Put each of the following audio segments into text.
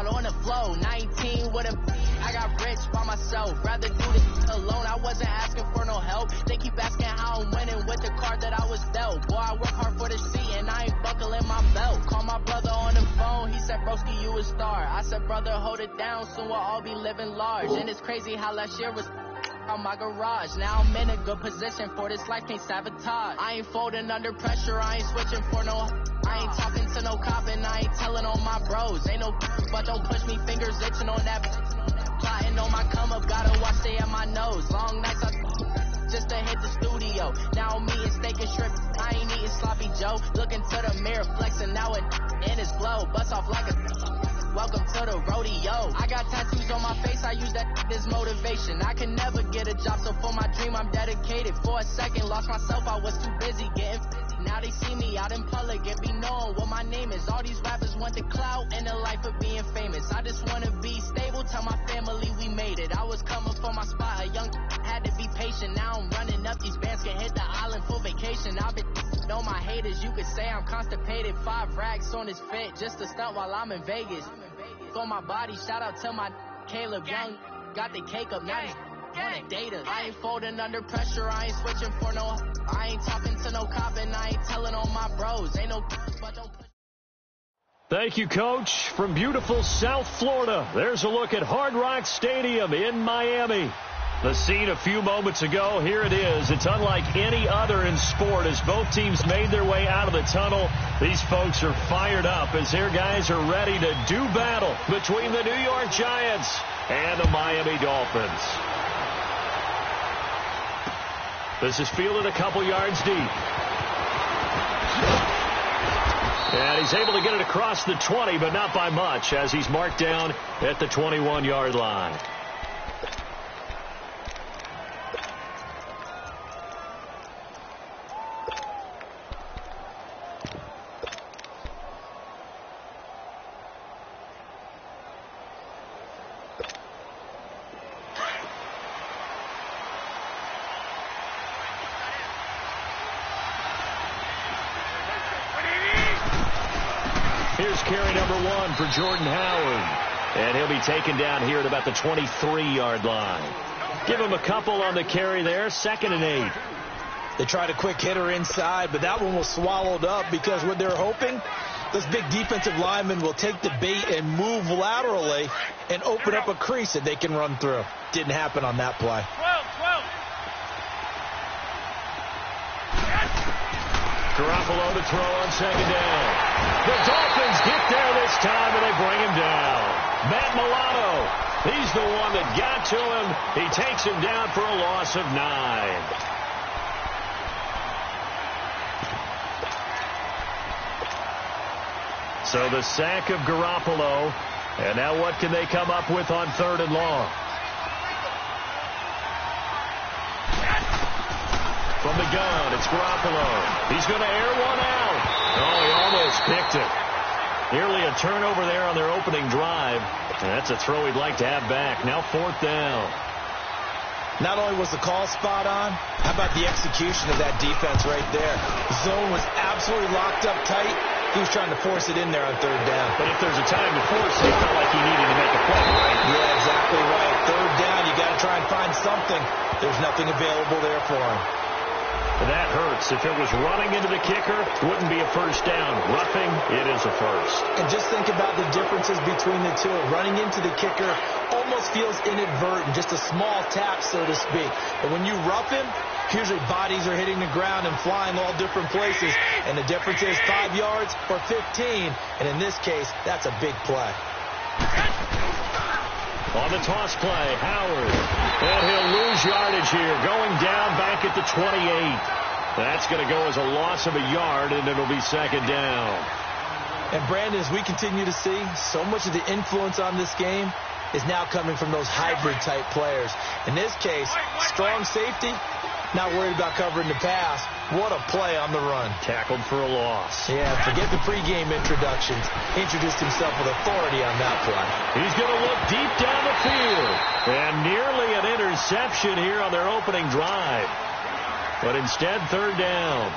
out on the flow. 19 with a I got rich by myself. Rather do this alone. I wasn't asking for no help. They keep asking how I'm winning with the card that I was dealt. Boy, I work hard for the seat and I ain't buckling my belt. Call my brother on the phone. He said, broski, you a star. I said, brother, hold it down. Soon we'll all be living large. And it's crazy how last year was on my garage. Now I'm in a good position for this life, can't sabotage. I ain't folding under pressure. I ain't switching for no. I ain't talking to no cop and I ain't telling on my bros. Ain't no but don't push me, fingers itching on that. Plotting on my come up, gotta watch stay at my nose. Long nights just to hit the studio. Now I'm eating steak and shrimp. I ain't eating sloppy Joe. Looking to the mirror, flexing now and in his glow. Bust off like a welcome to the rodeo. I got tattoos on my face, I use that as motivation. I can never get a job, so for my dream I'm dedicated. For a second, lost myself, I was too busy getting now they see me out in public and be knowing what my name is. All these rappers want the clout and the life of being famous. I just want to be stable, tell my family we made it. I was coming for my spot, a young had to be patient. Now I'm running up, these bands can hit the island for vacation. I've been on my haters, you could say I'm constipated. 5 racks on his fit, just to stunt while I'm in Vegas. For my body, shout out to my Caleb Young, got the cake up, now he's wanna date us. I ain't folding under pressure, I ain't switching for no. I ain't talking to no cop and I ain't telling on my bros. Ain't no but don't. Thank you, Coach. From beautiful South Florida, there's a look at Hard Rock Stadium in Miami. The scene a few moments ago, here it is. It's unlike any other in sport as both teams made their way out of the tunnel. These folks are fired up as their guys are ready to do battle between the New York Giants and the Miami Dolphins. This is fielded a couple yards deep. And he's able to get it across the 20, but not by much, as he's marked down at the 21-yard line. Here's carry number 1 for Jordan Howard. And he'll be taken down here at about the 23-yard line. Give him a couple on the carry there. 2nd and 8. They tried a quick hitter inside, but that one was swallowed up because what they're hoping, those big defensive linemen will take the bait and move laterally and open up a crease that they can run through. Didn't happen on that play. Garoppolo to throw on 2nd down. The Dolphins get there this time, and they bring him down. Matt Milano, he's the one that got to him. He takes him down for a loss of 9. So the sack of Garoppolo, and now what can they come up with on 3rd and long? From the gun, it's Garoppolo. He's going to air one out. Oh, he almost picked it. Nearly a turnover there on their opening drive. And that's a throw he'd like to have back. Now 4th down. Not only was the call spot on, how about the execution of that defense right there? The zone was absolutely locked up tight. He was trying to force it in there on 3rd down. But if there's a time to force it, he felt like he needed to make a play, right? Yeah, exactly right. 3rd down, you got to try and find something. There's nothing available there for him. That hurts. If it was running into the kicker, it wouldn't be a 1st down. Roughing, it is a 1st. And just think about the differences between the two. Running into the kicker almost feels inadvertent, just a small tap, so to speak. But when you rough him, usually bodies are hitting the ground and flying all different places. And the difference is 5 yards or 15. And in this case, that's a big play. On the toss play, Howard. And he'll lose yardage here, going down back at the 28. That's going to go as a loss of a yard, and it'll be 2nd down. And, Brandon, as we continue to see, so much of the influence on this game is now coming from those hybrid-type players. In this case, strong safety, not worried about covering the pass. What a play on the run. Tackled for a loss. Yeah, forget the pregame introductions. Introduced himself with authority on that play. He's going to look deep down the field. And nearly an interception here on their opening drive. But instead, 3rd down.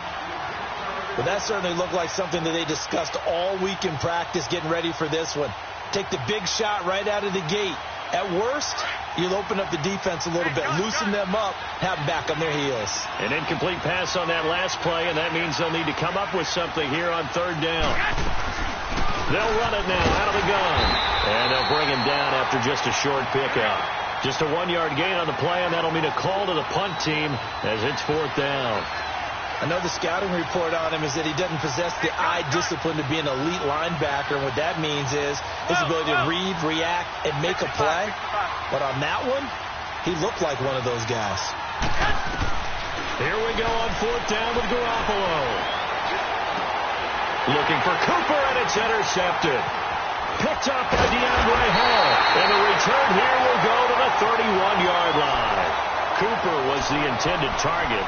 But that certainly looked like something that they discussed all week in practice getting ready for this one. Take the big shot right out of the gate. At worst, you'll open up the defense a little bit, loosen them up, have them back on their heels. An incomplete pass on that last play, and that means they'll need to come up with something here on third down. They'll run it now out of the gun, and they'll bring him down after just a short pickup. Just a 1-yard gain on the play, and that'll mean a call to the punt team as it's fourth down. I know the scouting report on him is that he doesn't possess the eye discipline to be an elite linebacker. And what that means is his ability to read, react, and make a play. But on that one, he looked like one of those guys. Here we go on fourth down with Garoppolo. Looking for Cooper, and it's intercepted. Picked up by DeAndre Hall. And the return here will go to the 31-yard line. Cooper was the intended target.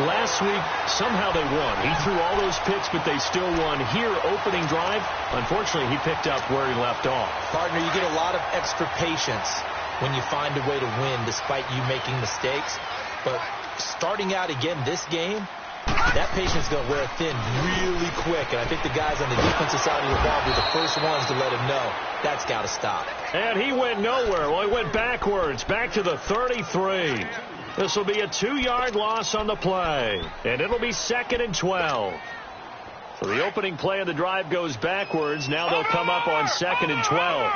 Last week, somehow they won. He threw all those picks, but they still won. Here, opening drive, unfortunately, he picked up where he left off. Partner, you get a lot of extra patience when you find a way to win despite you making mistakes. But starting out again this game, that patience is going to wear thin really quick. And I think the guys on the defensive side of the ball were the first ones to let him know that's got to stop. And he went nowhere. Well, he went backwards, back to the 33. This will be a 2-yard loss on the play, and it'll be 2nd and 12. So the opening play of the drive goes backwards. Now they'll come up on 2nd and 12.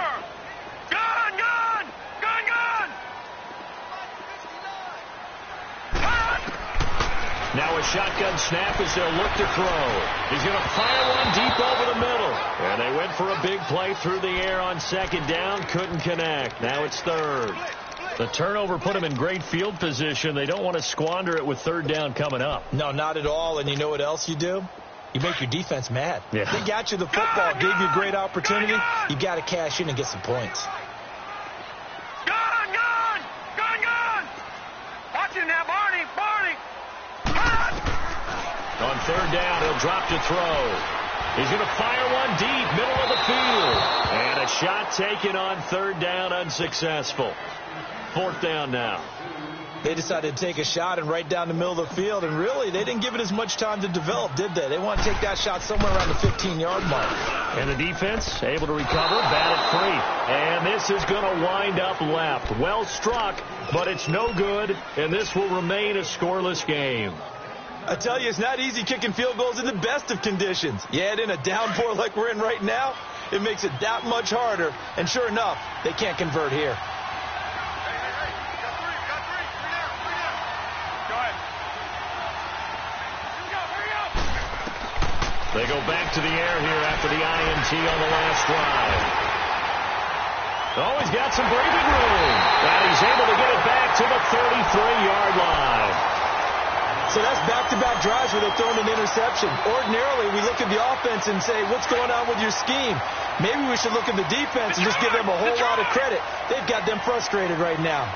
Now a shotgun snap as they'll look to throw. He's going to fire one deep over the middle. And they went for a big play through the air on 2nd down. Couldn't connect. Now it's 3rd. The turnover put him in great field position. They don't want to squander it with 3rd down coming up. No, not at all. And you know what else you do? You make your defense mad. Yeah. They got you the football, gave you a great opportunity. You got to cash in and get some points. Watch him now, Barney. On 3rd down, he'll drop to throw. He's going to fire one deep, middle of the field. And a shot taken on 3rd down, unsuccessful. 4th down now. They decided to take a shot and right down the middle of the field, and really, they didn't give it as much time to develop, did they? They want to take that shot somewhere around the 15-yard mark. And the defense able to recover, bat it free. And this is going to wind up left. Well struck, but it's no good, and this will remain a scoreless game. I tell you, it's not easy kicking field goals in the best of conditions. You add in a downpour like we're in right now, it makes it that much harder. And sure enough, they can't convert here. They go back to the air here after the INT on the last drive. Oh, he's got some breathing room. And he's able to get it back to the 33-yard line. So that's back-to-back drives where they're throwing an interception. Ordinarily, we look at the offense and say, what's going on with your scheme? Maybe we should look at the defense and just give them a whole lot of credit. They've got them frustrated right now.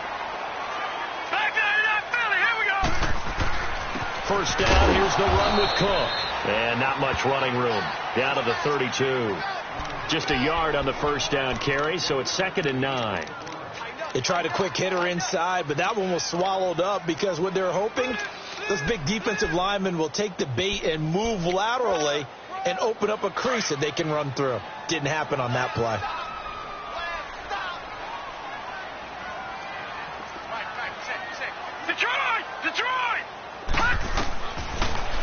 First down, here's the run with Cook. And not much running room. Down to the 32. Just a yard on the first down carry, so it's 2nd and 9. They tried a quick hitter inside, but that one was swallowed up because what they're hoping, those big defensive linemen will take the bait and move laterally and open up a crease that they can run through. Didn't happen on that play.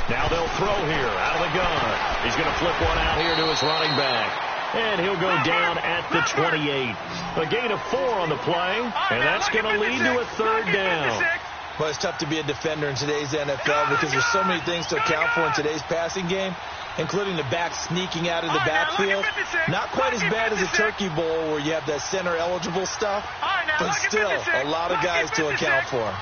Now they'll throw here out of the gun. He's going to flip one out here to his running back. And he'll go down at the 28. A gain of 4 on the play, and that's going to lead to a 3rd down. Well, it's tough to be a defender in today's NFL because there's so many things to account for in today's passing game, including the back sneaking out of the backfield. Not quite as bad as a Turkey Bowl where you have that center-eligible stuff, but still a lot of guys to account for.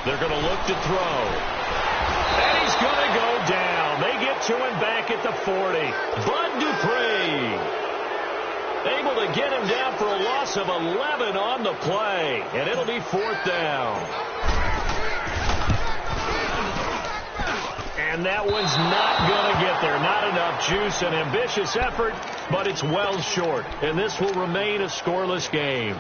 They're going to look to throw. And he's going to go down. They get to him back at the 40. Bud Dupree able to get him down for a loss of 11 on the play. And it'll be 4th down. And that one's not going to get there. Not enough juice. An ambitious effort, but it's well short. And this will remain a scoreless game.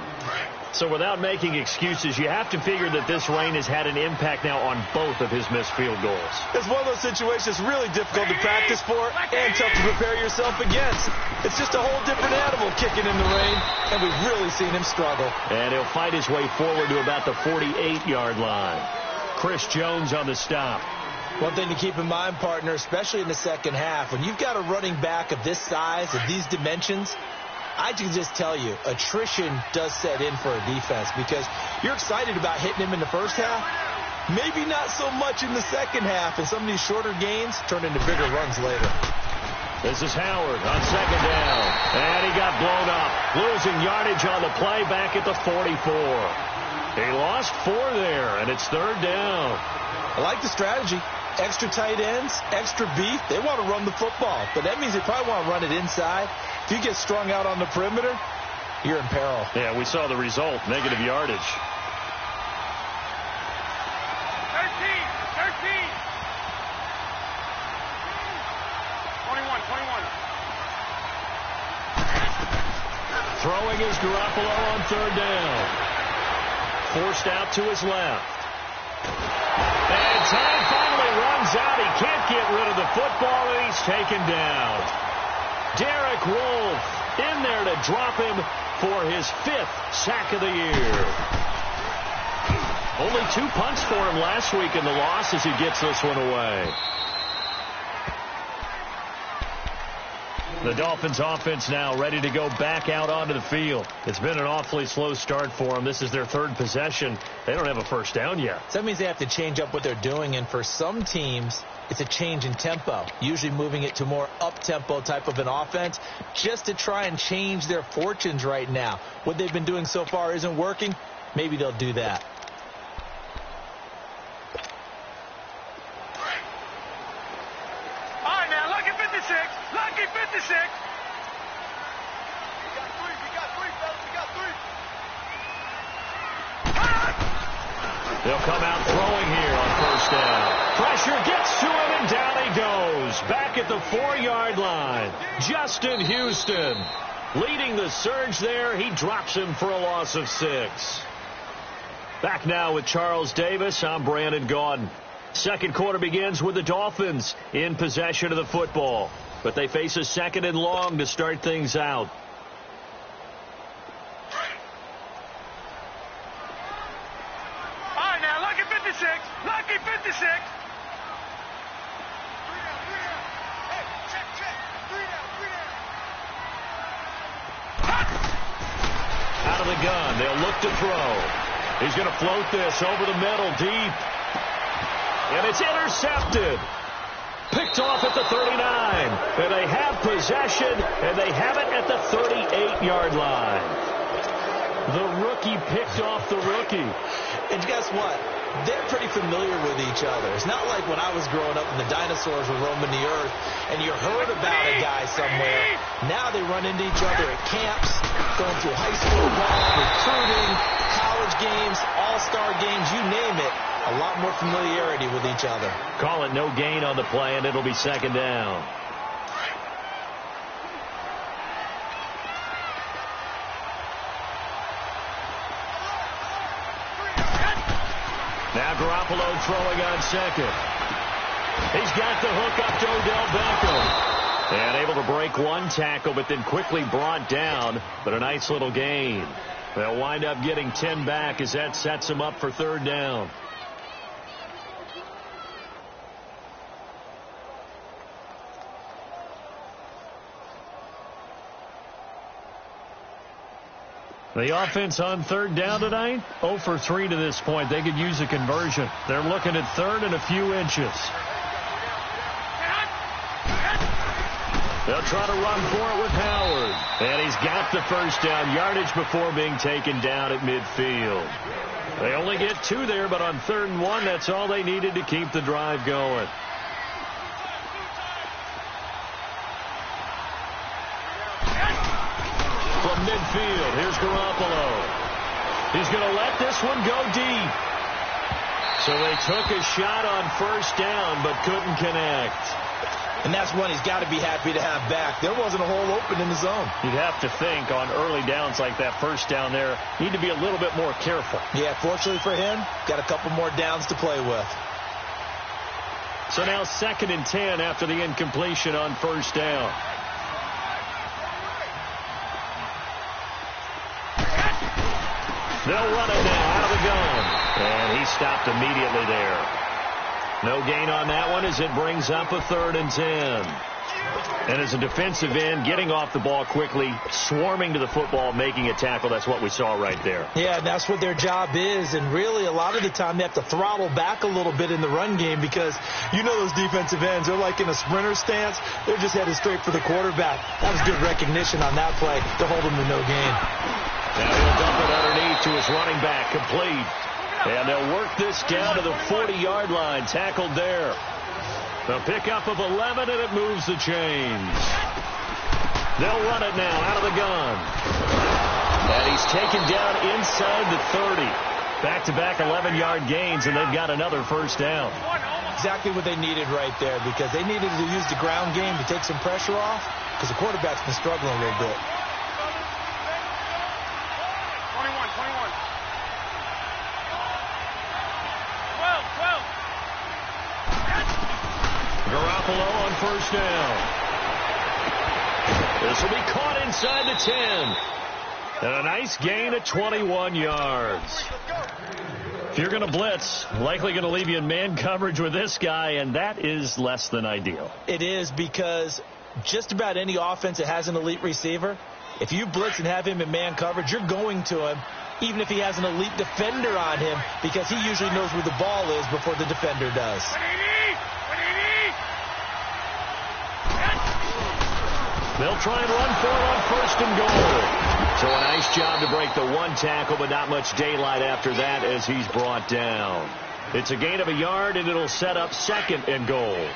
So without making excuses, you have to figure that this rain has had an impact now on both of his missed field goals. It's one of those situations really difficult to practice for and tough to prepare yourself against. It's just a whole different animal kicking in the rain, and we've really seen him struggle. And he'll fight his way forward to about the 48-yard line. Chris Jones on the stop. One thing to keep in mind, partner, especially in the second half, when you've got a running back of this size, of these dimensions, I can just tell you, attrition does set in for a defense because you're excited about hitting him in the first half. Maybe not so much in the second half, and some of these shorter gains turn into bigger runs later. This is Howard on second down, and he got blown up, losing yardage on the play back at the 44. He lost 4 there, and it's third down. I like the strategy. Extra tight ends, extra beef. They want to run the football, but that means they probably want to run it inside. If you get strung out on the perimeter, you're in peril. Yeah, we saw the result, negative yardage. 13. 21. Throwing is Garoppolo on third down. Forced out to his left. And time finally runs out. He can't get rid of the football, and he's taken down. Derek Wolfe in there to drop him for his 5th sack of the year. Only 2 punts for him last week in the loss as he gets this one away. The Dolphins offense now ready to go back out onto the field. It's been an awfully slow start for them. This is their 3rd possession. They don't have a first down yet. So that means they have to change up what they're doing, and for some teams, it's a change in tempo, usually moving it to more up-tempo type of an offense just to try and change their fortunes right now. What they've been doing so far isn't working. Maybe they'll do that. All right, now, lucky 56. Lucky 56. We got 3, fellas. We got 3. They'll come out throwing here on first down. Pressure gets to him, and down he goes. Back at the 4-yard line. Justin Houston leading the surge there. He drops him for a loss of 6. Back now with Charles Davis. I'm Brandon Gaudin. Second quarter begins with the Dolphins in possession of the football, but they face a 2nd and long to start things out. All right, now, lucky 56. Lucky 56. 3 down. Hey, check. 3 down. Out of the gun, they'll look to throw. He's going to float this over the middle, deep. And it's intercepted. Picked off at the 39. And they have possession, and they have it at the 38-yard line. The rookie picked off the rookie. And guess what? They're pretty familiar with each other. It's not like when I was growing up and the dinosaurs were roaming the earth and you heard about a guy somewhere. Now they run into each other at camps, going through high school ball, recruiting, college games, all-star games, you name it. A lot more familiarity with each other. Call it no gain on the play, and it'll be 2nd down. Now Garoppolo throwing on second. He's got the hook up to Odell Beckham. And able to break 1 tackle, but then quickly brought down. But a nice little gain. They'll wind up getting 10 back as that sets them up for 3rd down. The offense on 3rd down tonight, 0 for 3 to this point. They could use a conversion. They're looking at 3rd and a few inches. They'll try to run for it with Howard. And he's got the first down yardage before being taken down at midfield. They only get 2 there, but on 3rd and 1, that's all they needed to keep the drive going. From midfield, here's Garoppolo. He's going to let this one go deep. So they took a shot on first down, but couldn't connect. And that's one he's got to be happy to have back. There wasn't a hole open in the zone. You'd have to think on early downs like that first down there, need to be a little bit more careful. Yeah, fortunately for him, got a couple more downs to play with. So now 2nd and 10 after the incompletion on first down. They'll run it now out of the gun. And he stopped immediately there. No gain on that one as it brings up a 3rd and 10. And as a defensive end, getting off the ball quickly, swarming to the football, making a tackle. That's what we saw right there. Yeah, and that's what their job is. And really, a lot of the time, they have to throttle back a little bit in the run game because you know those defensive ends, they're like in a sprinter stance. They're just headed straight for the quarterback. That was good recognition on that play to hold him to no gain. Now he'll dump it underneath to his running back, complete. And they'll work this down to the 40-yard line, tackled there. The pickup of 11, and it moves the chains. They'll run it now out of the gun. And he's taken down inside the 30. Back-to-back 11-yard gains, and they've got another first down. Exactly what they needed right there, because they needed to use the ground game to take some pressure off, because the quarterback's been struggling a little bit. 21. Garoppolo on first down. This will be caught inside the 10. And a nice gain of 21 yards. If you're going to blitz, likely going to leave you in man coverage with this guy, and that is less than ideal. It is, because just about any offense that has an elite receiver, if you blitz and have him in man coverage, you're going to him, even if he has an elite defender on him, because he usually knows where the ball is before the defender does. They'll try and run for it on 1st and goal. So a nice job to break the one tackle, but not much daylight after that as he's brought down. It's a gain of a yard, and it'll set up 2nd and goal.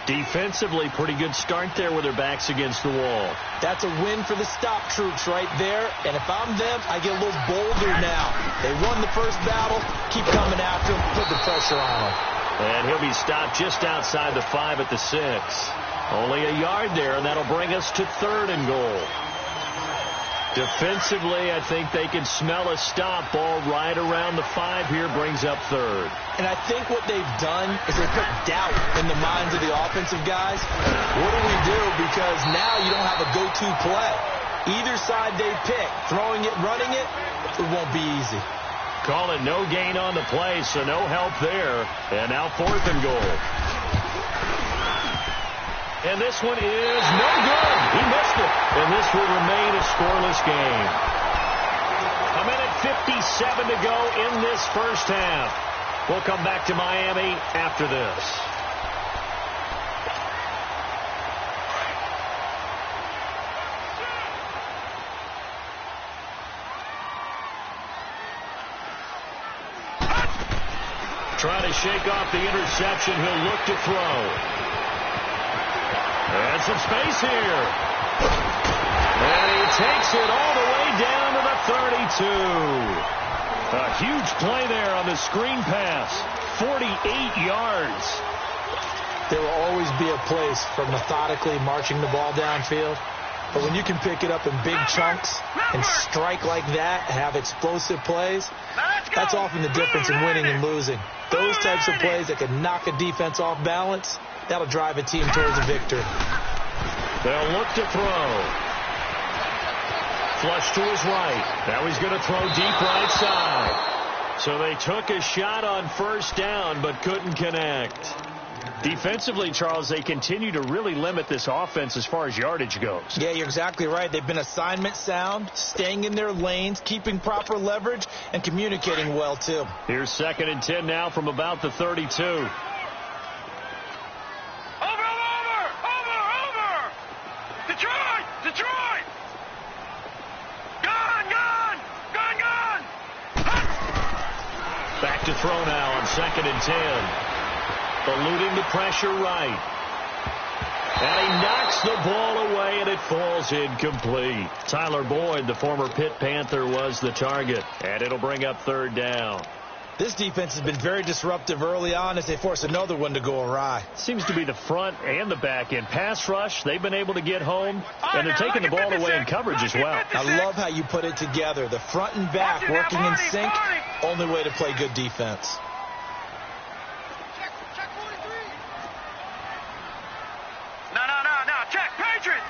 Defensively, pretty good start there with their backs against the wall. That's a win for the stop troops right there. And if I'm them, I get a little bolder now. They won the first battle. Keep coming after him. Put the pressure on him. And he'll be stopped just outside the 5 at the 6. Only a yard there, and that'll bring us to 3rd and goal. Defensively, I think they can smell a stop. Ball right around the 5 here, brings up 3rd. And I think what they've done is they put doubt in the minds of the offensive guys. What do we do? Because now you don't have a go-to play. Either side they pick, throwing it, running it, it won't be easy. Call it no gain on the play, so no help there. And now 4th and goal. And this one is no good. He missed it. And this will remain a scoreless game. 1:57 to go in this first half. We'll come back to Miami after this. Trying to shake off the interception. He'll look to throw. And some space here. And he takes it all the way down to the 32. A huge play there on the screen pass. 48 yards. There will always be a place for methodically marching the ball downfield. But when you can pick it up in big chunks and strike like that, have explosive plays, that's often the difference in winning and losing. Those types of plays that can knock a defense off balance, that'll drive a team towards a victory. They'll look to throw. Flush to his right. Now he's going to throw deep right side. So they took a shot on first down but couldn't connect. Defensively, Charles, they continue to really limit this offense as far as yardage goes. Yeah, you're exactly right. They've been assignment sound, staying in their lanes, keeping proper leverage, and communicating well, too. Here's 2nd and 10 now from about the 32. Over! Detroit! Gone! Back to throw now on 2nd and 10. Eluding the pressure right. And he knocks the ball away, and it falls incomplete. Tyler Boyd, the former Pitt Panther, was the target. And it'll bring up 3rd down. This defense has been very disruptive early on as they force another one to go awry. Seems to be the front and the back end. Pass rush, they've been able to get home, and they're taking the ball away in coverage as well. I love how you put it together. The front and back working in sync, only way to play good defense. No. Check. Patriot.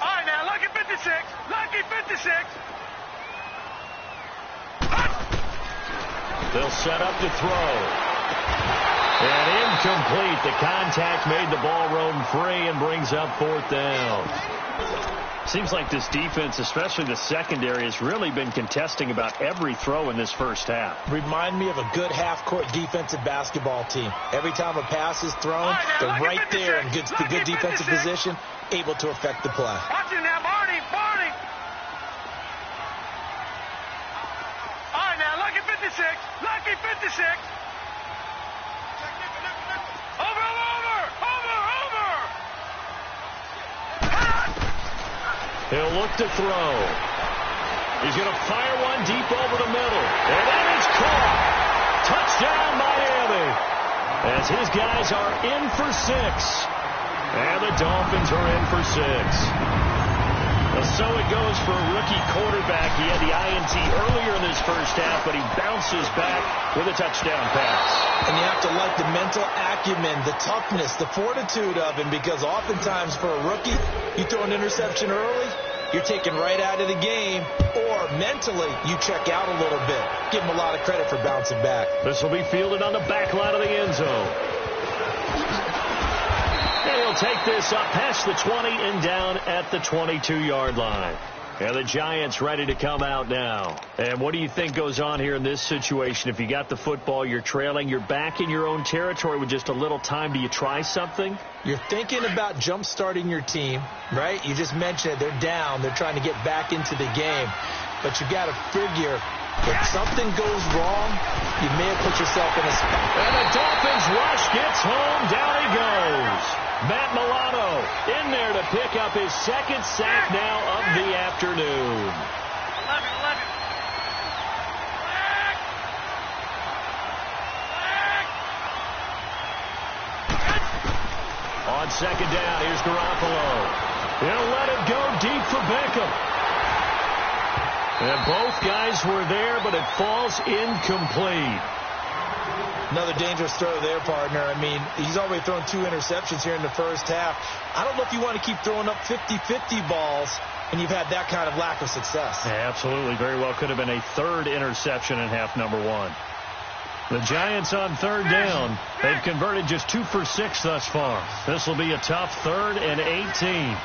All right, now, lucky 56. Lucky 56. They'll set up to throw. And incomplete. The contact made the ball roam free and brings up 4th down. Seems like this defense, especially the secondary, has really been contesting about every throw in this first half. Remind me of a good half-court defensive basketball team. Every time a pass is thrown, they're right there in good defensive position, able to affect the play. Watch it now, Barney. All right, now, lucky 56. Lucky 56. Over. He'll look to throw. He's going to fire one deep over the middle. And that is caught. Touchdown, Miami. As his guys are in for 6. And the Dolphins are in for 6. So it goes for a rookie quarterback. He had the INT earlier in this first half, but he bounces back with a touchdown pass. And you have to like the mental acumen, the toughness, the fortitude of him, because oftentimes for a rookie, you throw an interception early, you're taken right out of the game, or mentally you check out a little bit. Give him a lot of credit for bouncing back. This will be fielded on the back line of the end zone. And he'll take this up past the 20 and down at the 22-yard line. And the Giants ready to come out now. And what do you think goes on here in this situation? If you got the football, you're trailing, you're back in your own territory with just a little time. Do you try something? You're thinking about jump-starting your team, right? You just mentioned it. They're down. They're trying to get back into the game. But you got to figure if something goes wrong, you may have put yourself in a spot. And the Dolphins rush gets home. Down he goes. Matt Milano in there to pick up his 2nd sack now of the afternoon. 11. On 2nd down, here's Garoppolo. He'll let it go deep for Beckham. And both guys were there, but it falls incomplete. Another dangerous throw there, partner. I mean, he's already thrown 2 interceptions here in the first half. I don't know if you want to keep throwing up 50-50 balls when you've had that kind of lack of success. Yeah, absolutely. Very well could have been a 3rd interception in half number 1. The Giants on 3rd down. They've converted just 2 for 6 thus far. This will be a tough 3rd and 18.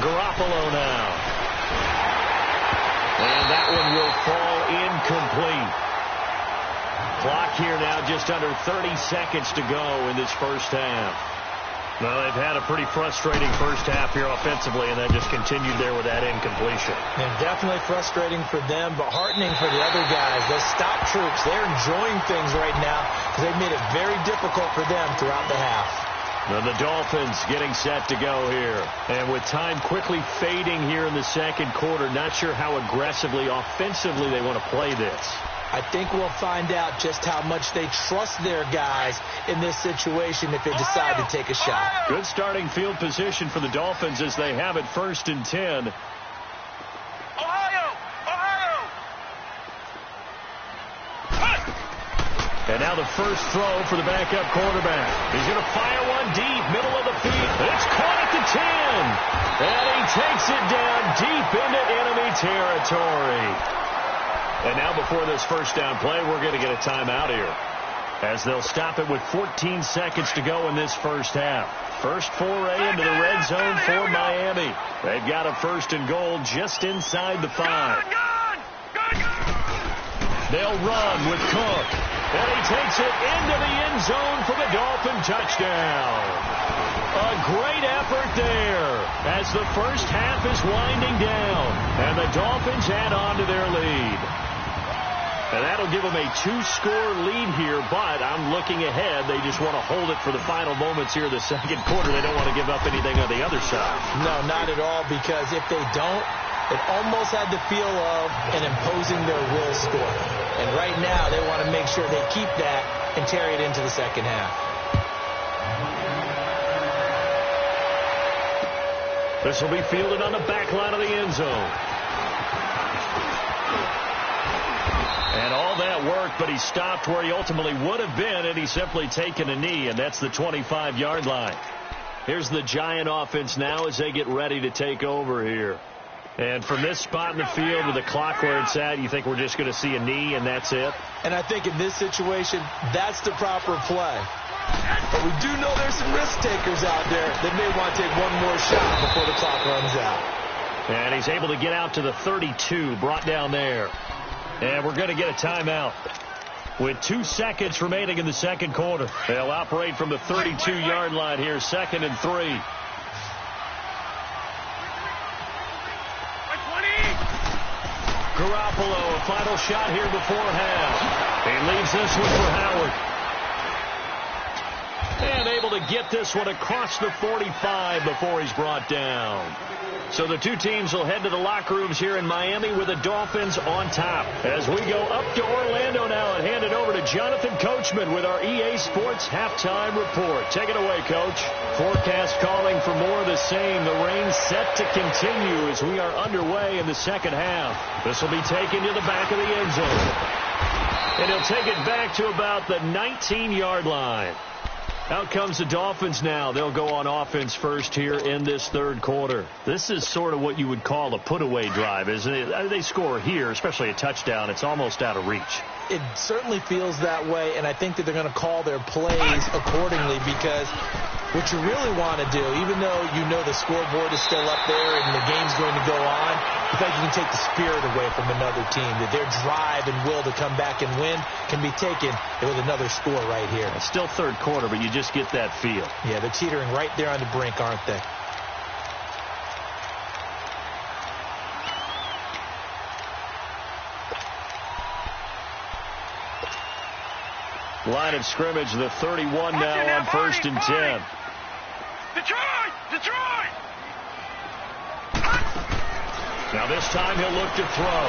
Garoppolo now. And that one will fall incomplete. Clock here now just under 30 seconds to go in this first half. Well, they've had a pretty frustrating first half here offensively, and that just continued there with that incompletion. And definitely frustrating for them, but heartening for the other guys. Those stop troops, they're enjoying things right now because they've made it very difficult for them throughout the half. Now the Dolphins getting set to go here. And with time quickly fading here in the second quarter, not sure how aggressively, offensively they want to play this. I think we'll find out just how much they trust their guys in this situation if they decide to take a shot. Good starting field position for the Dolphins as they have it 1st and 10. And now the first throw for the backup quarterback. He's going to fire one deep, middle of the field. It's caught at the 10. And he takes it down deep into enemy territory. And now before this first down play, we're going to get a timeout here, as they'll stop it with 14 seconds to go in this first half. First foray into the red zone for Miami. They've got a 1st and goal just inside the 5. They'll run with Cook. And he takes it into the end zone for the Dolphin touchdown. A great effort there as the first half is winding down. And the Dolphins add on to their lead. And that'll give them a 2-score lead here, but I'm looking ahead. They just want to hold it for the final moments here in the second quarter. They don't want to give up anything on the other side. No, not at all, because if they don't, it almost had the feel of an imposing their will score. And right now, they want to make sure they keep that and carry it into the second half. This will be fielded on the back line of the end zone. And all that work, but he stopped where he ultimately would have been had he simply taken a knee, and that's the 25-yard line. Here's the Giant offense now as they get ready to take over here. And from this spot in the field with the clock where it's at, you think we're just going to see a knee and that's it? And I think in this situation, that's the proper play. But we do know there's some risk takers out there that may want to take one more shot before the clock runs out. And he's able to get out to the 32, brought down there. And we're going to get a timeout with 2 seconds remaining in the second quarter. They'll operate from the 32-yard line here, 2nd and 3. Garoppolo, a final shot here before half. He leaves this one for Howard. And able to get this one across the 45 before he's brought down. So the two teams will head to the locker rooms here in Miami with the Dolphins on top. As we go up to Orlando now and hand it over to Jonathan Coachman with our EA Sports Halftime Report. Take it away, Coach. Forecast calling for more of the same. The rain set to continue as we are underway in the second half. This will be taken to the back of the end zone. And he'll take it back to about the 19-yard line. Out comes the Dolphins now. They'll go on offense first here in this third quarter. This is sort of what you would call a put-away drive, isn't it? They score here, especially a touchdown. It's almost out of reach. It certainly feels that way, and I think that they're going to call their plays accordingly, because what you really want to do, even though you know the scoreboard is still up there and the game's going to go on, you think you can take the spirit away from another team, that their drive and will to come back and win can be taken with another score right here. It's still third quarter, but you just get that feel. Yeah, they're teetering right there on the brink, aren't they? Line of scrimmage, the 31 now on 1st and 10. Detroit! Now this time he'll look to throw.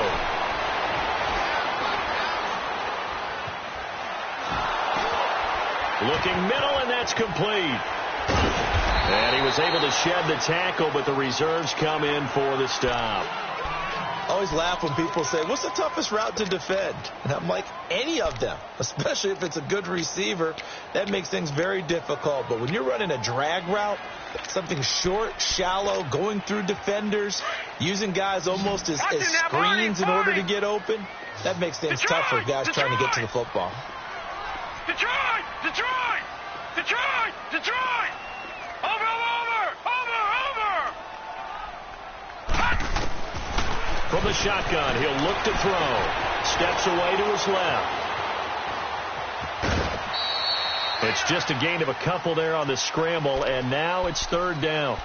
Looking middle, and that's complete. And he was able to shed the tackle, but the reserves come in for the stop. I always laugh when people say, what's the toughest route to defend? And I'm like, any of them, especially if it's a good receiver. That makes things very difficult. But when you're running a drag route, something short, shallow, going through defenders, using guys almost as screens in order to get open, that makes things tough for guys trying to get to the football. Detroit! Over! From the shotgun, he'll look to throw. Steps away to his left. It's just a gain of a couple there on the scramble, and now it's third down.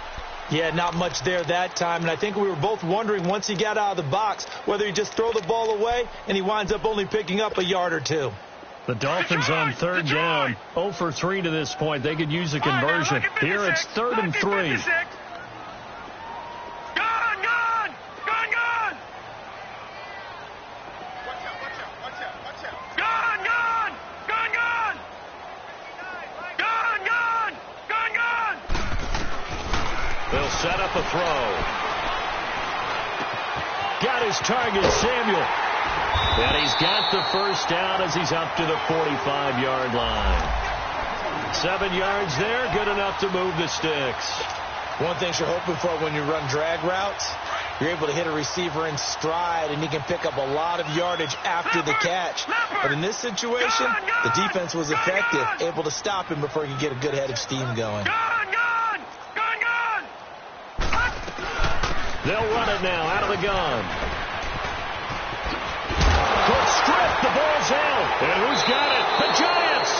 Yeah, not much there that time, and I think we were both wondering once he got out of the box whether he just throw the ball away, and he winds up only picking up a yard or two. The Dolphins on third down, 0 for 3 to this point. They could use a conversion. Here it's 3rd and 3. They'll set up a throw. Got his target, Samuel. And he's got the first down as he's up to the 45-yard line. 7 yards there, good enough to move the sticks. One thing you're hoping for when you run drag routes, you're able to hit a receiver in stride, and he can pick up a lot of yardage after the catch. But in this situation, the defense was effective, able to stop him before he could get a good head of steam going. They'll run it now out of the gun. Good strip. The ball's out. And who's got it? The Giants.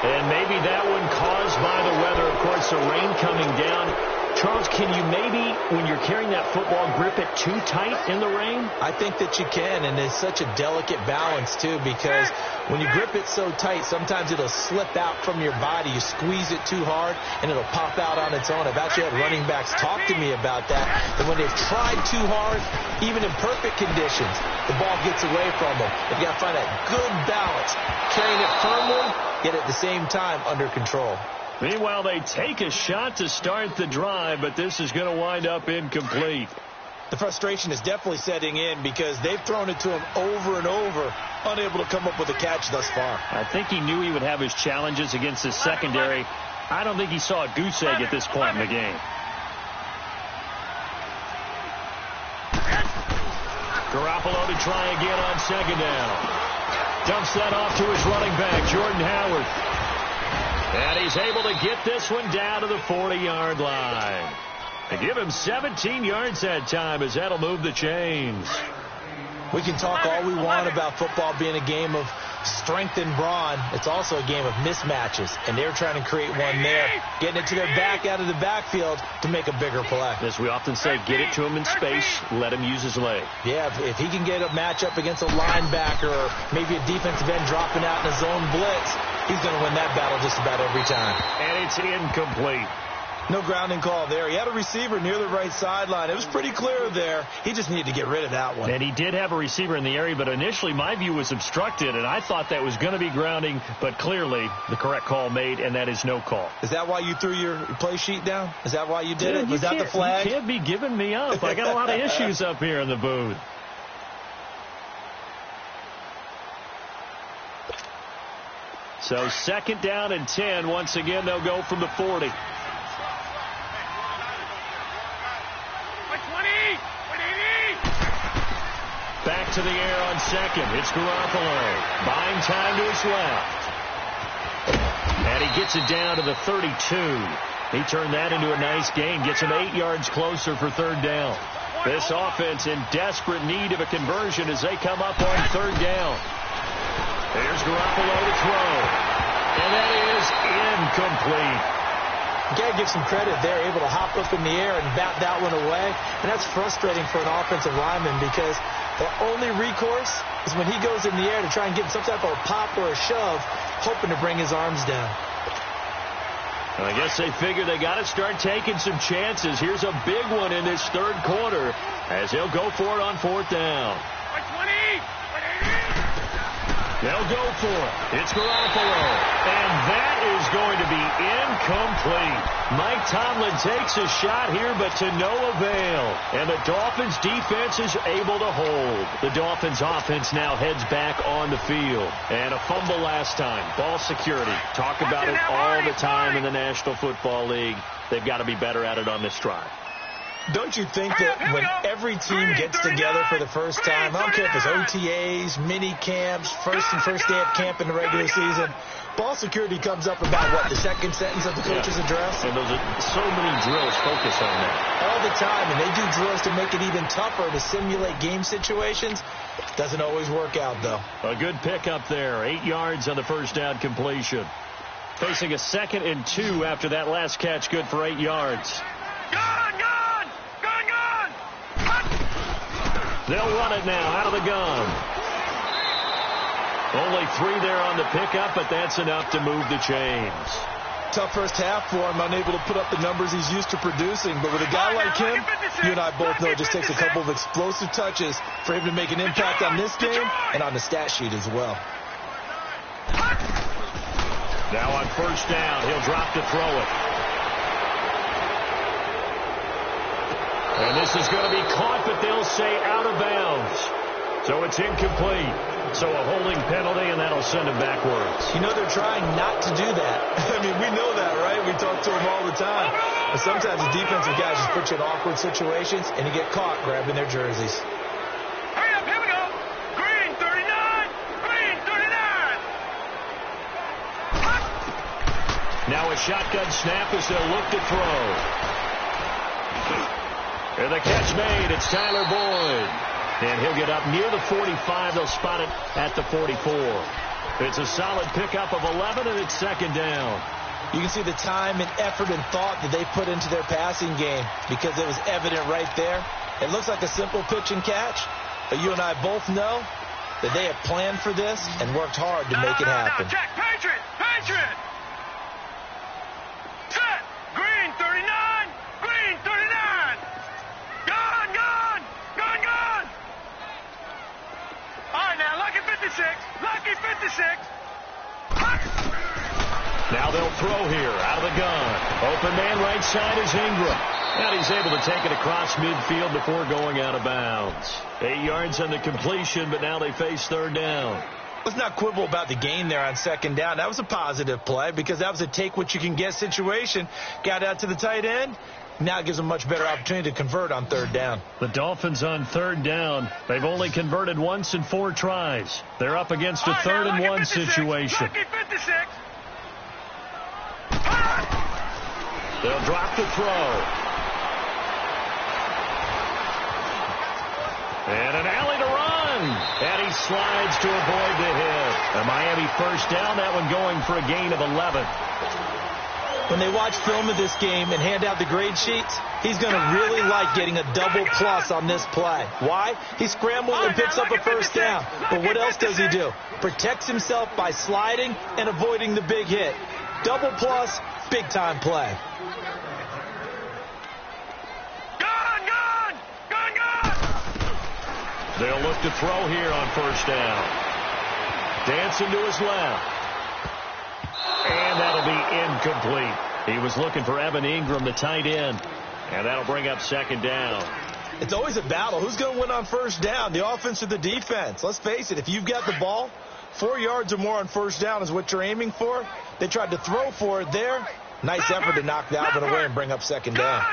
And maybe that one caused by the weather. Of course, the rain coming down Charles, can you maybe, when you're carrying that football, grip it too tight in the rain? I think that you can, and it's such a delicate balance, too, because when you grip it so tight, sometimes it'll slip out from your body. You squeeze it too hard, and it'll pop out on its own. I've actually had running backs talk to me about that when they've tried too hard, even in perfect conditions, the ball gets away from them. You've got to find that good balance, carrying it firmly, yet at the same time under control. Meanwhile, they take a shot to start the drive, but this is going to wind up incomplete. The frustration is definitely setting in because they've thrown it to him over and over, unable to come up with a catch thus far. I think he knew he would have his challenges against his secondary. I don't think he saw a goose egg at this point in the game. Garoppolo to try again on second down. Dumps that off to his running back, Jordan Howard. And he's able to get this one down to the 40-yard line. They give him 17 yards that time as that'll move the chains. We can talk all we want about football being a game of strength and brawn. It's also a game of mismatches, and they're trying to create one there, getting it to their back out of the backfield to make a bigger play. As we often say, get it to him in space, let him use his leg. Yeah, if he can get a matchup against a linebacker or maybe a defensive end dropping out in a zone blitz, he's going to win that battle just about every time. And it's incomplete. No grounding call there. He had a receiver near the right sideline. It was pretty clear there. He just needed to get rid of that one. And he did have a receiver in the area, but initially my view was obstructed, and I thought that was going to be grounding, but clearly the correct call made, and that is no call. Is that why you threw your play sheet down? Is that why you did it? Was that the flag? You can't be giving me up. I got a lot of issues up here in the booth. So second down and 10. Once again, they'll go from the 40. Back to the air on second. It's Garoppolo. Buying time to his left. And he gets it down to the 32. He turned that into a nice gain. Gets him 8 yards closer for third down. This offense in desperate need of a conversion as they come up on third down. There's Garoppolo to throw. And that is incomplete. You got to give some credit there, able to hop up in the air and bat that one away. And that's frustrating for an offensive lineman because their only recourse is when he goes in the air to try and get some type of a pop or a shove, hoping to bring his arms down. I guess they figure they got to start taking some chances. Here's a big one in this third quarter as he'll go for it on fourth down. They'll go for it. It's Garoppolo. And that is going to be incomplete. Mike Tomlin takes a shot here, but to no avail. And the Dolphins defense is able to hold. The Dolphins offense now heads back on the field. And a fumble last time. Ball security. Talk about it all the time in the National Football League. They've got to be better at it on this drive. Don't you think that when every team gets together for the first time, I don't care if it's OTAs, mini camps, first day of camp in the regular season, ball security comes up about, what, the second sentence of the coach's address? And those are so many drills focus on that. All the time, and they do drills to make it even tougher to simulate game situations. Doesn't always work out, though. A good pickup there. 8 yards on the first down completion. Facing a 2nd and 2 after that last catch, good for 8 yards. They'll run it now out of the gun. Only 3 there on the pickup, but that's enough to move the chains. Tough first half for him, unable to put up the numbers he's used to producing. But with a guy like him, you and I both know it just takes a couple of explosive touches for him to make an impact on this game and on the stat sheet as well. Now on first down, he'll drop to throw it. And this is going to be caught, but they'll say out of bounds. So it's incomplete. So a holding penalty, and that'll send him backwards. You know they're trying not to do that. I mean, we know that, right? We talk to them all the time. But sometimes the defensive guys just put you in awkward situations, and you get caught grabbing their jerseys. Hurry up, here we go. Green 39. Green 39. Now a shotgun snap as they'll look to throw. And the catch made. It's Tyler Boyd. And he'll get up near the 45. They'll spot it at the 44. It's a solid pickup of 11, and it's second down. You can see the time and effort and thought that they put into their passing game because it was evident right there. It looks like a simple pitch and catch, but you and I both know that they have planned for this and worked hard to make it happen. Check, Patriot! Patriot! Set! Green 39! Green 39! Gone, gone! Gone, gone! All right, now, lucky 56! Lucky 56! Now they'll throw here out of the gun. Open man right side is Ingram. And he's able to take it across midfield before going out of bounds. 8 yards on the completion, but now they face third down. Let's not quibble about the gain there on second down. That was a positive play because that was a take-what-you-can-get situation. Got out to the tight end. Now it gives them a much better opportunity to convert on third down. The Dolphins on third down. They've only converted once in 4 tries. They're up against a 3rd and 1 situation. Lucky 56! They'll drop the throw. And an alley to run. And he slides to avoid the hit. A Miami first down, that one going for a gain of 11. When they watch film of this game and hand out the grade sheets, he's going to really like getting a double plus on this play. Why? He scrambles and picks up a first down. But what else does he do? Protects himself by sliding and avoiding the big hit. Double plus, big-time play. They'll look to throw here on first down. Dancing to his left. And that'll be incomplete. He was looking for Evan Ingram, the tight end. And that'll bring up second down. It's always a battle. Who's going to win on first down, the offense or the defense? Let's face it, if you've got the ball, 4 yards or more on first down is what you're aiming for. They tried to throw for it there. Nice effort to knock that one away and bring up second down.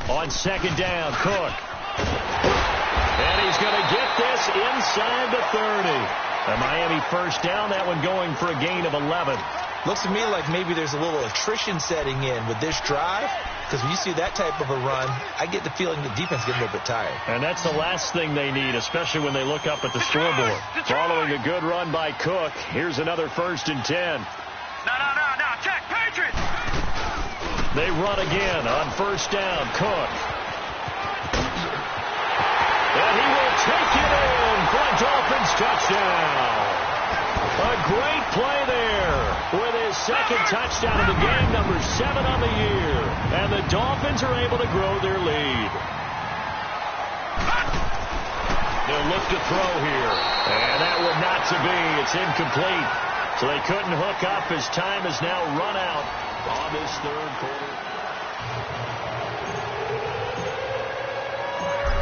On second down, Cook. And he's going to get this inside the 30. A Miami first down, that one going for a gain of 11. Looks to me like maybe there's a little attrition setting in with this drive, because when you see that type of a run, I get the feeling the defense gets a little bit tired. And that's the last thing they need, especially when they look up at the scoreboard. Following a good run by Cook, here's another 1st and 10. Now, check, Patriot! They run again on first down. Cook. And he will take it in for a Dolphins touchdown. A great play there with his second touchdown of the game, number 7 on the year. And the Dolphins are able to grow their lead. They'll look to throw here. And that one not to be. It's incomplete. So they couldn't hook up as time has now run out on this third quarter.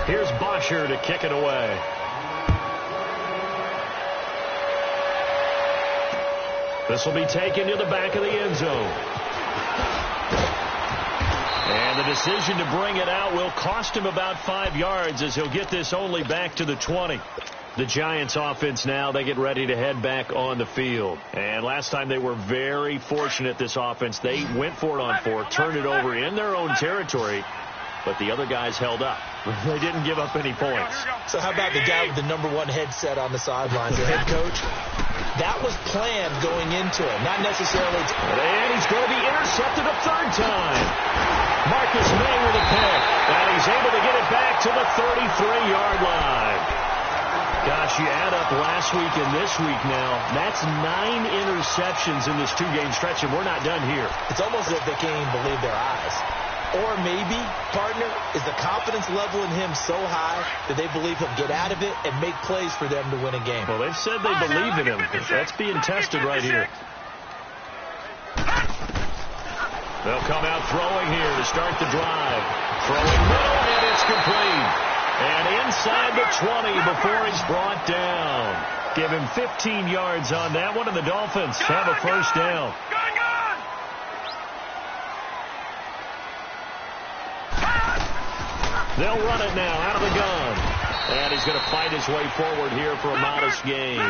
Here's Bosher to kick it away. This will be taken to the back of the end zone. And the decision to bring it out will cost him about 5 yards as he'll get this only back to the 20. The Giants offense now, they get ready to head back on the field. And last time they were very fortunate, this offense. They went for it on 4, turned it over in their own territory, but the other guys held up. They didn't give up any points. So how about the guy with the number 1 headset on the sidelines, the head coach? That was planned going into it, not necessarily. And he's going to be intercepted a 3rd time. Marcus May with a pick, and he's able to get it back to the 33-yard line. Gosh, you add up last week and this week now, that's 9 interceptions in this 2-game stretch, and we're not done here. It's almost as if they can't even believe their eyes. Or maybe, partner, is the confidence level in him so high that they believe he'll get out of it and make plays for them to win a game. Well, they've said they believe in him. That's being tested right here. They'll come out throwing here to start the drive. Throwing middle, and it's complete. And inside the 20 before it's brought down. Give him 15 yards on that one, and the Dolphins have a first down. They'll run it now out of the gun. And he's going to fight his way forward here for a modest gain.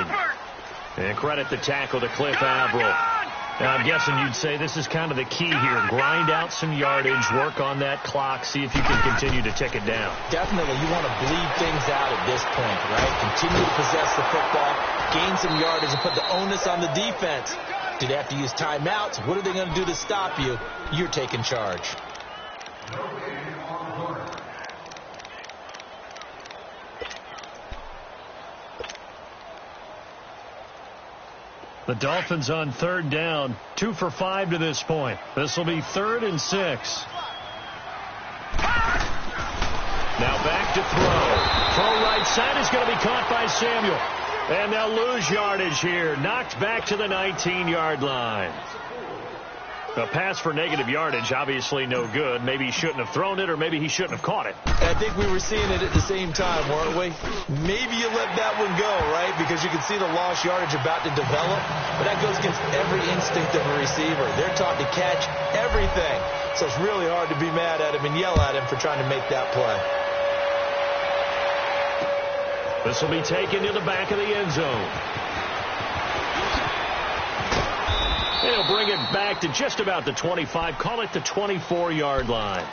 And credit the tackle to Cliff Averill. Now, I'm guessing you'd say this is kind of the key here. Grind out some yardage, work on that clock, see if you can continue to tick it down. Definitely. You want to bleed things out at this point, right? Continue to possess the football, gain some yardage, and put the onus on the defense. Do they have to use timeouts? What are they going to do to stop you? You're taking charge. The Dolphins on third down, 2 for 5 to this point. This will be 3rd and 6. Now back to throw. Throw right side is going to be caught by Samuel. And they'll lose yardage here. Knocked back to the 19-yard line. A pass for negative yardage, obviously no good. Maybe he shouldn't have thrown it, or maybe he shouldn't have caught it. I think we were seeing it at the same time, weren't we? Maybe you let that one go, right? Because you can see the lost yardage about to develop. But that goes against every instinct of a receiver. They're taught to catch everything. So it's really hard to be mad at him and yell at him for trying to make that play. This will be taken to the back of the end zone. They'll bring it back to just about the 25. Call it the 24-yard line.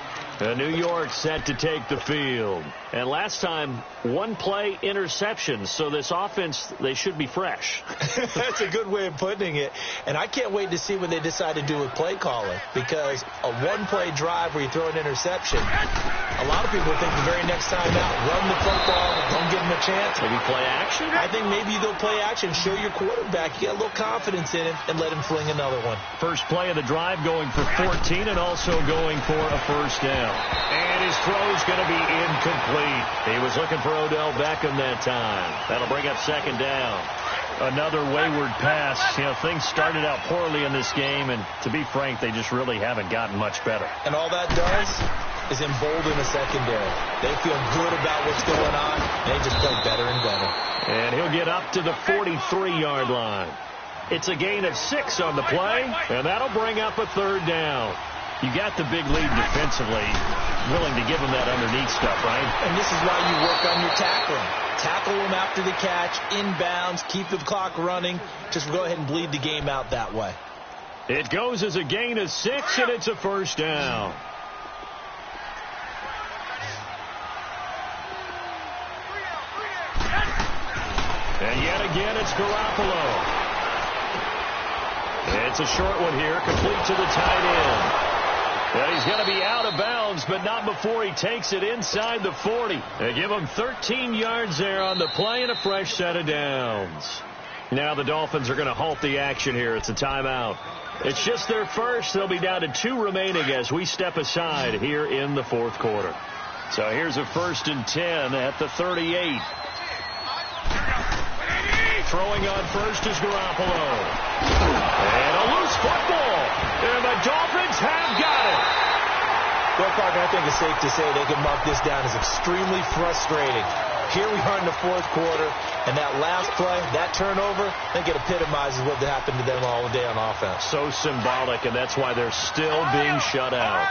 New York set to take the field. And last time, one play interception. So this offense, they should be fresh. That's a good way of putting it. And I can't wait to see what they decide to do with play calling. Because a one-play drive where you throw an interception, a lot of people think the very next time out, run the football, don't give them a chance. Maybe play action? I think maybe they'll play action, show your quarterback. You got a little confidence in him, and let him fling another one. First play of the drive going for 14 and also going for a first down. And his throw's going to be incomplete. He was looking for Odell Beckham that time. That'll bring up second down. Another wayward pass. You know, things started out poorly in this game, and to be frank, they just really haven't gotten much better. And all that does is embolden the secondary. They feel good about what's going on, and they just play better and better. And he'll get up to the 43-yard line. It's a gain of 6 on the play, and that'll bring up a third down. You got the big lead defensively, willing to give them that underneath stuff, right? And this is why you work on your tackling. Tackle them after the catch, inbounds, keep the clock running. Just go ahead and bleed the game out that way. It goes as a gain of 6, and it's a first down. And yet again, it's Garoppolo. It's a short one here, complete to the tight end. And he's going to be out of bounds, but not before he takes it inside the 40. They give him 13 yards there on the play and a fresh set of downs. Now the Dolphins are going to halt the action here. It's a timeout. It's just their first. They'll be down to 2 remaining as we step aside here in the fourth quarter. So here's a 1st and 10 at the 38. Throwing on first is Garoppolo. And a loose football. And the Dolphins have got it. Well, Parker, I think it's safe to say they can mark this down as extremely frustrating. Here we are in the fourth quarter, and that last play, that turnover, I think it epitomizes what happened to them all day on offense. So symbolic, and that's why they're still being shut out.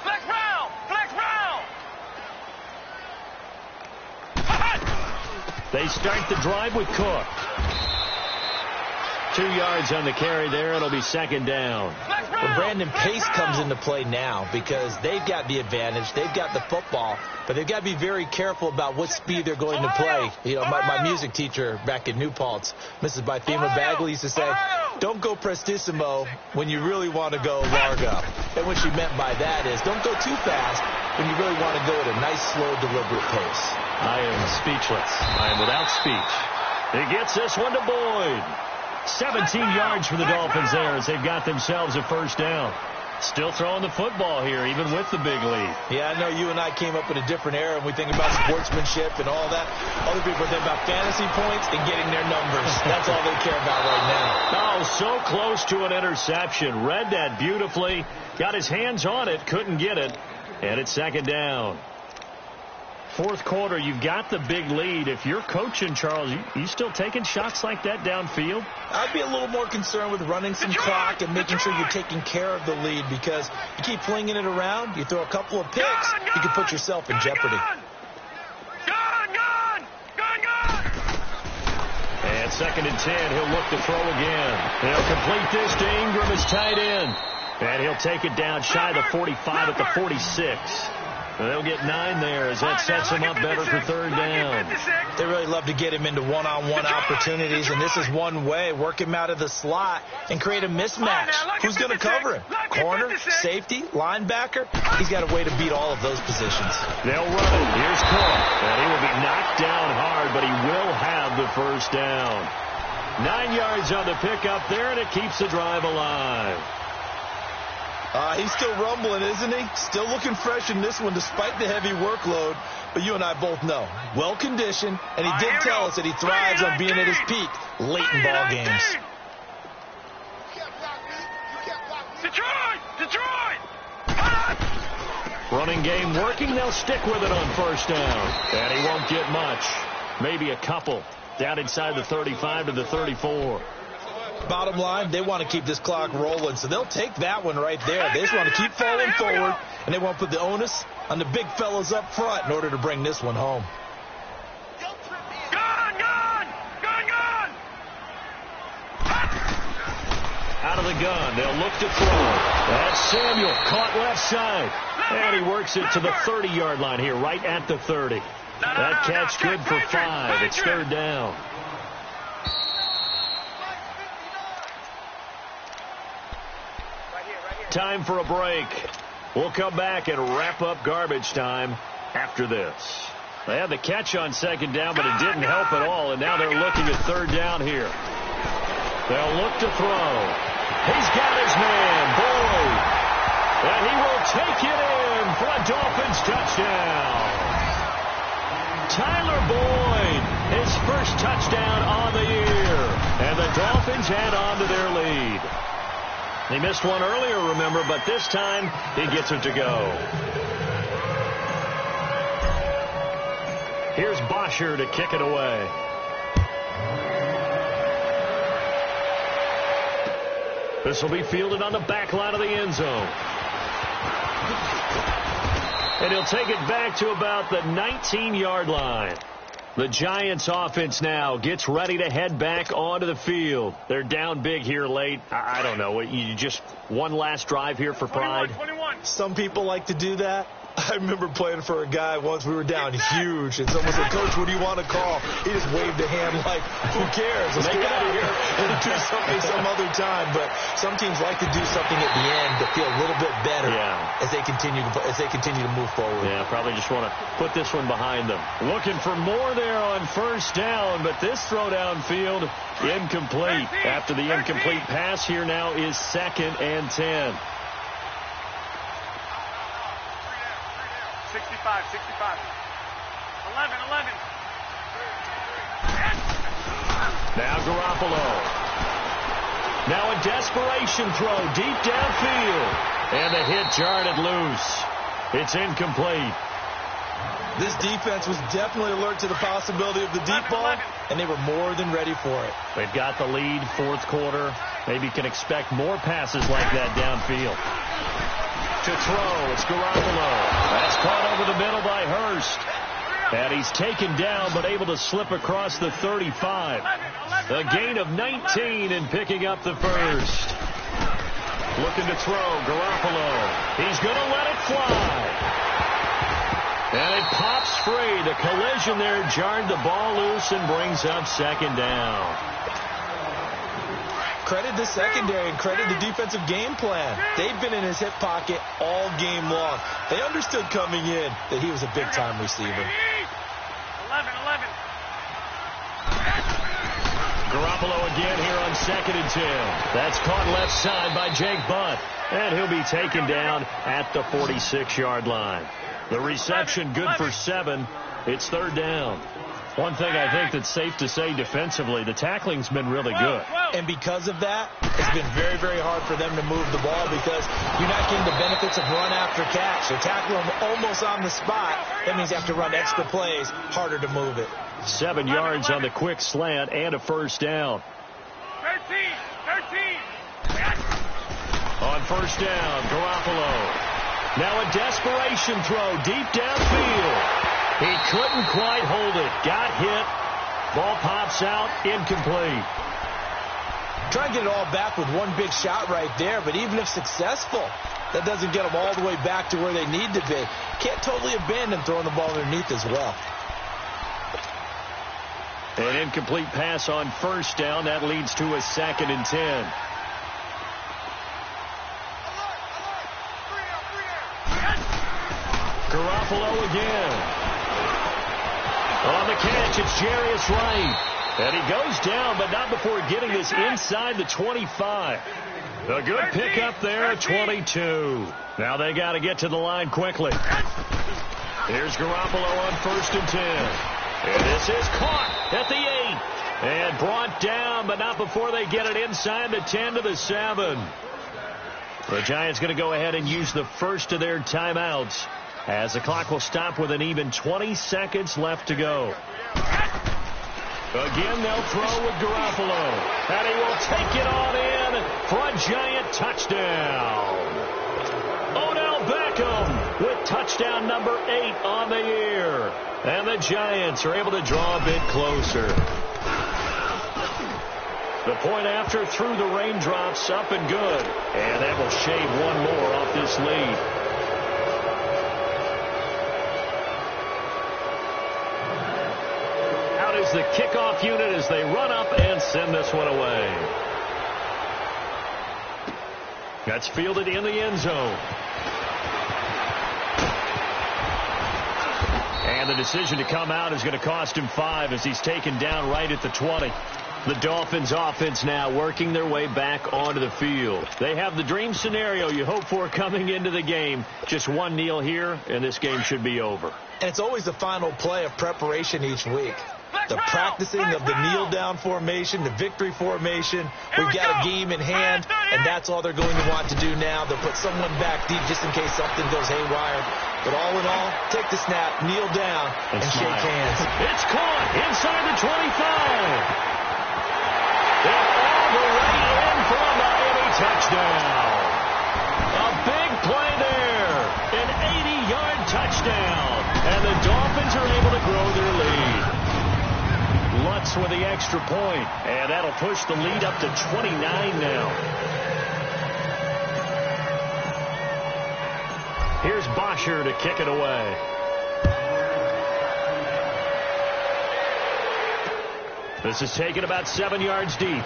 Flex round! Flex round! They start the drive with Cook. 2 yards on the carry there. It'll be second down. Well, Brandon, pace comes into play now because they've got the advantage. They've got the football, but they've got to be very careful about what speed they're going to play. You know, my music teacher back in New Paltz, Mrs. Bythema Bagley, used to say, don't go prestissimo when you really want to go largo. And what she meant by that is don't go too fast when you really want to go at a nice, slow, deliberate pace. I am speechless. I am without speech. He gets this one to Boyd. 17 yards for the Dolphins there as they've got themselves a first down. Still throwing the football here, even with the big lead. Yeah, I know you and I came up in a different era, and we think about sportsmanship and all that. Other people think about fantasy points and getting their numbers. That's all they care about right now. Oh, so close to an interception. Read that beautifully. Got his hands on it, couldn't get it. And it's second down. Fourth quarter, you've got the big lead. If you're coaching, Charles, you still taking shots like that downfield? I'd be a little more concerned with running some clock and making sure you're taking care of the lead, because you keep flinging it around, you throw a couple of picks, you can put yourself in jeopardy. And 2nd and 10. He'll look to throw again. They'll complete this to Ingram as tight end. And he'll take it down shy of the 45 at the 46. They'll get 9 there as that sets him up better for 3rd down. They really love to get him into one-on-one opportunities, and this is one way. Work him out of the slot and create a mismatch. Who's going to cover him? Corner, safety, linebacker? He's got a way to beat all of those positions. They'll run it. Here's Cook. And he will be knocked down hard, but he will have the 1st down. 9 yards on the pickup there, and it keeps the drive alive. He's still rumbling, isn't he? Still looking fresh in this one despite the heavy workload. But you and I both know, well-conditioned, and he did tell us that he thrives on being at his peak late in ball games. Detroit! Running game working. They'll stick with it on 1st down. And he won't get much. Maybe a couple. Down inside the 35 to the 34. Bottom line, they want to keep this clock rolling, so they'll take that one right there. They just want to keep falling forward, and they won't put the onus on the big fellas up front in order to bring this one home. Gone! Out of the gun, they'll look to throw. That's Samuel, caught left side. And he works it to the 30-yard line here, right at the 30. That catch good for 5. It's 3rd down. Time for a break. We'll come back and wrap up garbage time after this. They had the catch on 2nd down, but it didn't help at all, and now they're looking at 3rd down here. They'll look to throw. He's got his man, Boyd. And he will take it in for a Dolphins touchdown. Tyler Boyd, his 1st touchdown on the year. And the Dolphins add on to their lead. He missed one earlier, remember, but this time he gets it to go. Here's Bosher to kick it away. This will be fielded on the back line of the end zone. And he'll take it back to about the 19-yard line. The Giants offense now gets ready to head back onto the field. They're down big here late. I don't know. You just one last drive here for pride. 21. Some people like to do that. I remember playing for a guy once. We were down huge, and someone said, "Coach, what do you want to call?" He just waved a hand like, "Who cares? Let's get out of here and do something some other time." But some teams like to do something at the end to feel a little bit better as they continue to move forward. Yeah, probably just want to put this one behind them. Looking for more there on 1st down, but this throw downfield incomplete. After the incomplete pass, here now is 2nd and 10. 65. 11. Now Garoppolo. Now a desperation throw deep downfield. And the hit jarred it loose. It's incomplete. This defense was definitely alert to the possibility of the deep ball, and they were more than ready for it. They've got the lead, 4th quarter. Maybe can expect more passes like that downfield. To throw, it's Garoppolo. That's caught over the middle by Hurst. And he's taken down, but able to slip across the 35. A gain of 19 and picking up the 1st. Looking to throw, Garoppolo. He's going to let it fly. And it pops free. The collision there jarred the ball loose and brings up 2nd down. Credit the secondary and credit the defensive game plan. They've been in his hip pocket all game long. They understood coming in that he was a big-time receiver. 11. Garoppolo again here on 2nd and 10. That's caught left side by Jake Butt. And he'll be taken down at the 46-yard line. The reception good for 7. It's 3rd down. One thing I think that's safe to say defensively, the tackling's been really good. And because of that, it's been very, very hard for them to move the ball because you're not getting the benefits of run after catch. They tackle them almost on the spot. That means you have to run extra plays, harder to move it. 7 yards on the quick slant and a 1st down. 13. On 1st down, Garoppolo. Now a desperation throw deep downfield. He couldn't quite hold it. Got hit. Ball pops out, incomplete. Try and get it all back with one big shot right there, but even if successful, that doesn't get them all the way back to where they need to be. Can't totally abandon throwing the ball underneath as well. An incomplete pass on first down. That leads to a 2nd and 10. Garoppolo again. On the catch, it's Jarius Wright. And he goes down, but not before getting this inside the 25. A good pickup there at 22. Now they got to get to the line quickly. Here's Garoppolo on 1st and 10. And this is caught at the 8. And brought down, but not before they get it inside the 10 to the 7. The Giants going to go ahead and use the first of their timeouts, as the clock will stop with an even 20 seconds left to go. Again, they'll throw with Garoppolo. And he will take it on in for a Giant touchdown. Odell Beckham with touchdown number 8 on the year. And the Giants are able to draw a bit closer. The point after through the raindrops, up and good. And that will shave one more off this lead. The kickoff unit as they run up and send this one away. That's fielded in the end zone. And the decision to come out is going to cost him 5 as he's taken down right at the 20. The Dolphins offense now working their way back onto the field. They have the dream scenario you hope for coming into the game. Just one kneel here, and this game should be over. And it's always the final play of preparation each week. The practicing of the kneel-down formation, the victory formation. We've got a game in hand, and that's all they're going to want to do now. They'll put someone back deep just in case something goes haywire. But all in all, take the snap, kneel down, and shake hands. It's caught inside the 25. They're all the way in for a Miami touchdown. A big play there. An 80-yard touchdown. And the Dolphins are able to grow their lead. Lutz with the extra point, and that'll push the lead up to 29 now. Here's Bosher to kick it away. This is taken about 7 yards deep.